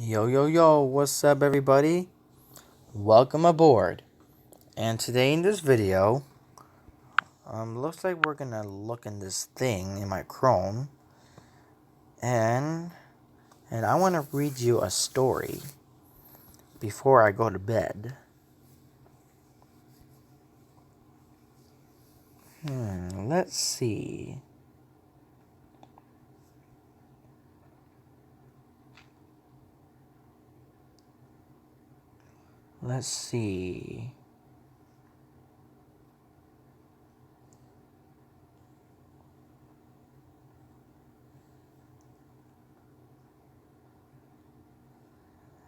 Yo, yo, yo, what's up, everybody? Welcome aboard. And today in this video, looks like we're gonna look in this thing in my Chrome, and I want to read you a story before I go to bed. Let's see. Let's see.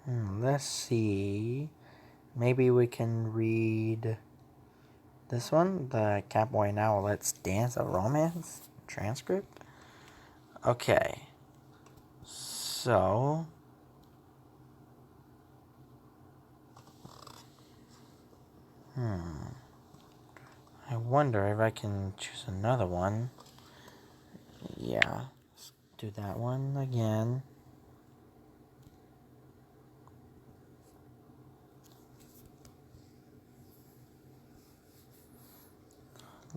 Let's see. Maybe we can read this one, the Catboy Now Let's Dance a Romance transcript. Okay. So, I wonder if I can choose another one. Yeah, let's do that one again.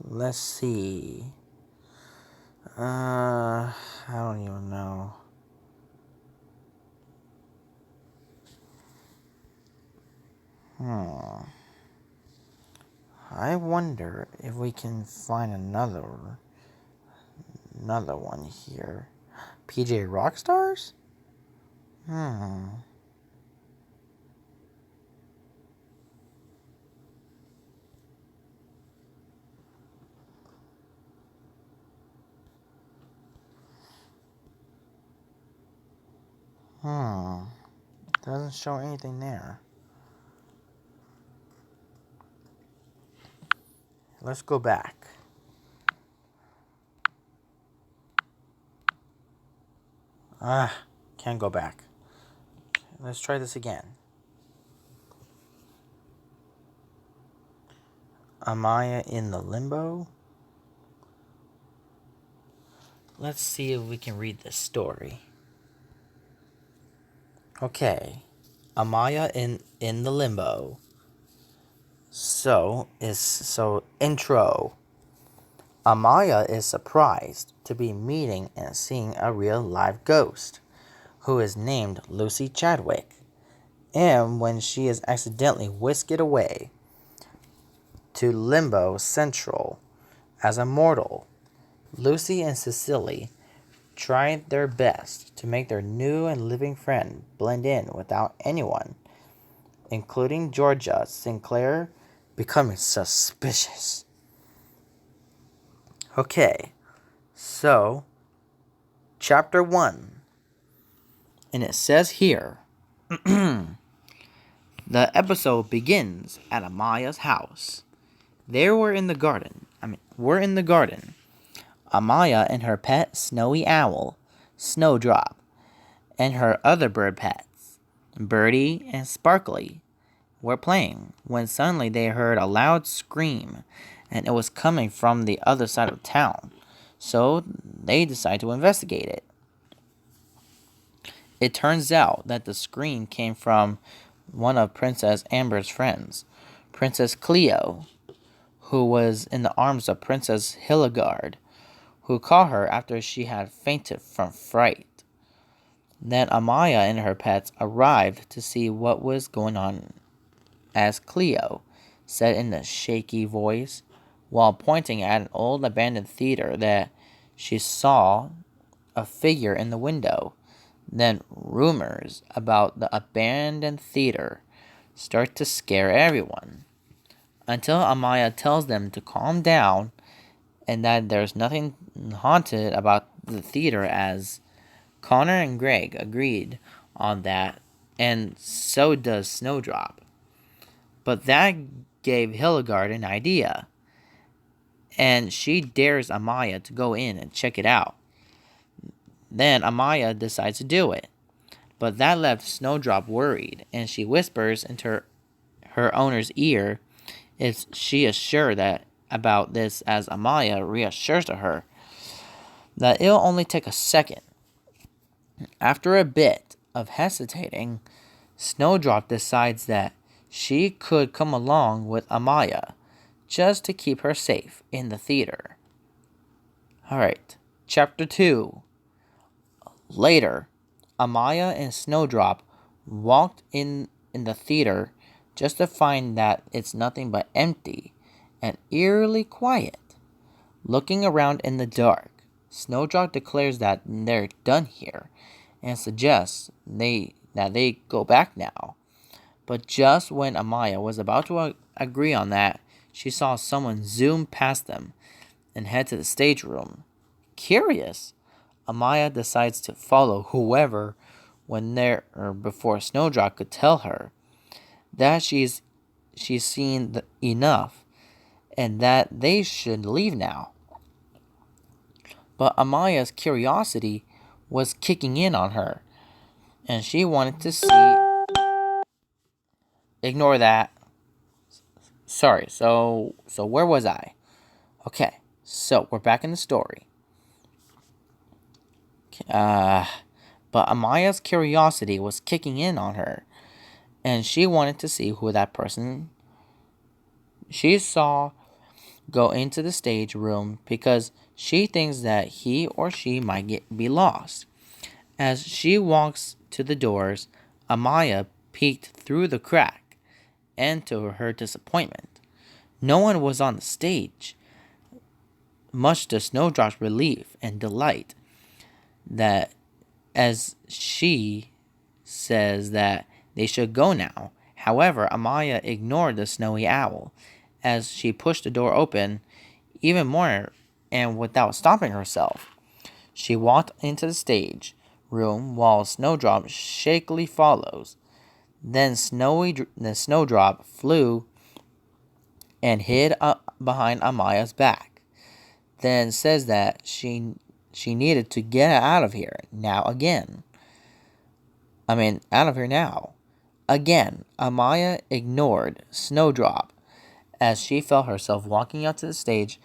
Let's see. I don't even know. I wonder if we can find another one here. PJ Rockstars? Doesn't show anything there. Let's go back. Can't go back. Let's try this again. Amaya in the limbo? Let's see if we can read this story. Okay. Amaya in the limbo. So intro. Amaya is surprised to be meeting and seeing a real live ghost who is named Lucy Chadwick. And when she is accidentally whisked away to Limbo Central as a mortal, Lucy and Cecily tried their best to make their new and living friend blend in without anyone, including Georgia Sinclair, becoming suspicious. Okay, so chapter 1, and it says here, the episode begins at Amaya's house. We're in the garden. Amaya and her pet snowy owl, Snowdrop, and her other bird pets, Birdie and Sparkly, were playing when suddenly they heard a loud scream, and it was coming from the other side of town. So they decided to investigate it. It turns out that the scream came from one of Princess Amber's friends, Princess Cleo, who was in the arms of Princess Hildegarde, who caught her after she had fainted from fright. Then Amaya and her pets arrived to see what was going on, as Cleo said in a shaky voice, while pointing at an old abandoned theater that she saw a figure in the window. Then rumors about the abandoned theater start to scare everyone, until Amaya tells them to calm down and that there's nothing haunted about the theater, as Connor and Greg agreed on that, and so does Snowdrop. But that gave Hildegarde an idea, and she dares Amaya to go in and check it out. Then Amaya decides to do it, but that left Snowdrop worried, and she whispers into her owner's ear if she is sure that about this, as Amaya reassures to her that it'll only take a second. After a bit, of hesitating, Snowdrop decides that she could come along with Amaya just to keep her safe in the theater. Alright, Chapter 2. Later, Amaya and Snowdrop walked in the theater just to find that it's nothing but empty and eerily quiet. Looking around in the dark, Snowdrop declares that they're done here and suggests that they go back now. But just when Amaya was about to agree on that, she saw someone zoom past them and head to the stage room. Curious, Amaya decides to follow whoever before Snowdrop could tell her that she's seen enough and that they should leave now. But Amaya's curiosity was kicking in on her, and she wanted to see. Ignore that. Sorry. So where was I? Okay. So we're back in the story. But Amaya's curiosity was kicking in on her, and she wanted to see who that person she saw go into the stage room because she thinks that he or she might be lost. As she walks to the doors, Amaya peeked through the crack, and to her disappointment, no one was on the stage, much to Snowdrop's relief and delight, that as she says that they should go now. However, Amaya ignored the snowy owl as she pushed the door open even more and without stopping herself. She walked into the stage room while Snowdrop shakily follows. Then Snowdrop flew and hid behind Amaya's back. Then says that she needed to get out of here now again. Out of here now. Again, Amaya ignored Snowdrop as she felt herself walking out to the stage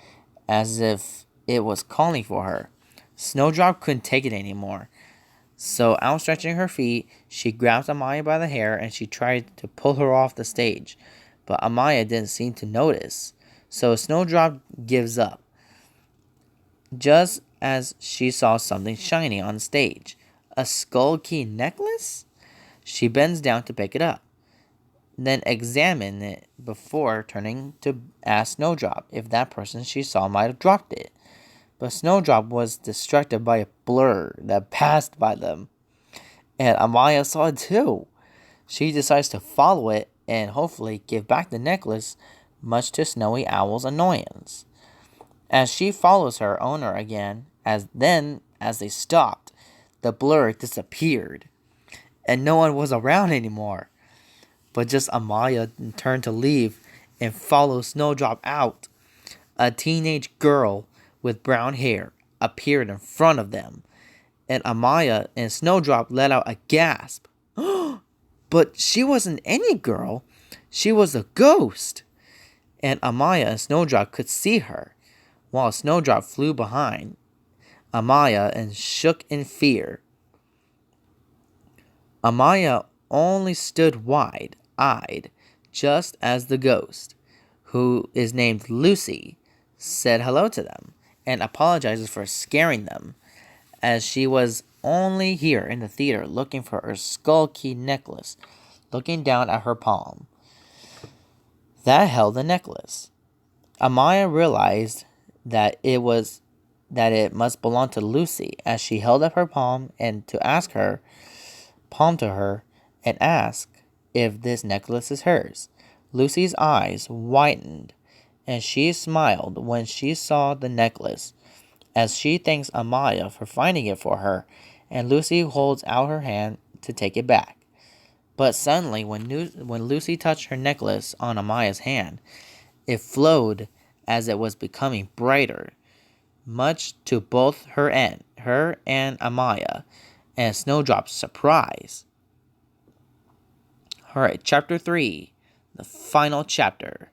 as if it was calling for her. Snowdrop couldn't take it anymore. So, outstretching her feet, she grabbed Amaya by the hair and she tried to pull her off the stage. But Amaya didn't seem to notice. So, Snowdrop gives up. Just as she saw something shiny on the stage. A skull key necklace? She bends down to pick it up, then examine it before turning to ask Snowdrop if that person she saw might have dropped it. But Snowdrop was distracted by a blur that passed by them, and Amaya saw it too. She decides to follow it and hopefully give back the necklace, much to Snowy Owl's annoyance. As she follows her owner again, as they stopped, the blur disappeared, and no one was around anymore. But just Amaya turned to leave and follow Snowdrop out. A teenage girl with brown hair appeared in front of them, and Amaya and Snowdrop let out a gasp. But she wasn't any girl. She was a ghost. And Amaya and Snowdrop could see her, while Snowdrop flew behind Amaya and shook in fear. Amaya only stood wide-eyed, just as the ghost, who is named Lucy, said hello to them and apologizes for scaring them, as she was only here in the theater looking for her skull key necklace, looking down at her palm that held the necklace. Amaya realized that it must belong to Lucy, as she held up her palm to her and asked if this necklace is hers. Lucy's eyes widened, and she smiled when she saw the necklace, as she thanks Amaya for finding it for her, and Lucy holds out her hand to take it back. But suddenly, when Lucy touched her necklace on Amaya's hand, it flowed as it was becoming brighter, much to both her and Amaya and Snowdrop's surprise. Alright, Chapter 3, the final chapter.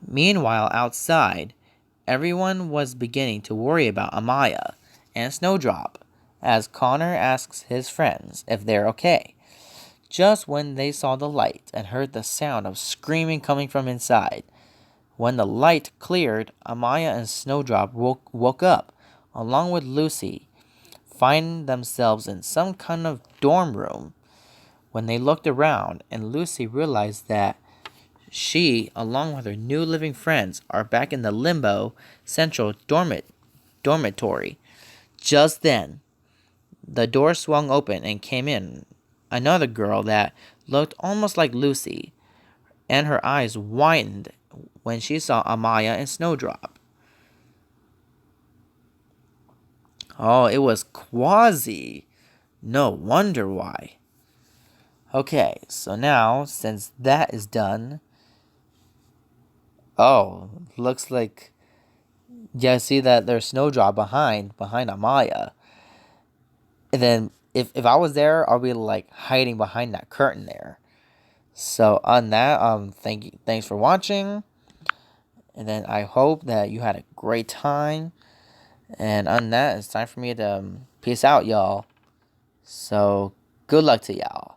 Meanwhile, outside, everyone was beginning to worry about Amaya and Snowdrop, as Connor asks his friends if they're okay. Just when they saw the light and heard the sound of screaming coming from inside. When the light cleared, Amaya and Snowdrop woke up, along with Lucy, finding themselves in some kind of dorm room. When they looked around, and Lucy realized that she, along with her new living friends, are back in the Limbo Central dormitory. Just then, the door swung open and came in another girl that looked almost like Lucy, and her eyes widened when she saw Amaya and Snowdrop. Oh, it was Quasi. No wonder why. Okay, so now, since that is done, oh, looks like, yeah, see that there's Snowdrop behind Amaya. And then, if I was there, I'll be, like, hiding behind that curtain there. So, on that, thanks for watching. And then I hope that you had a great time. And on that, it's time for me to peace out, y'all. So, good luck to y'all.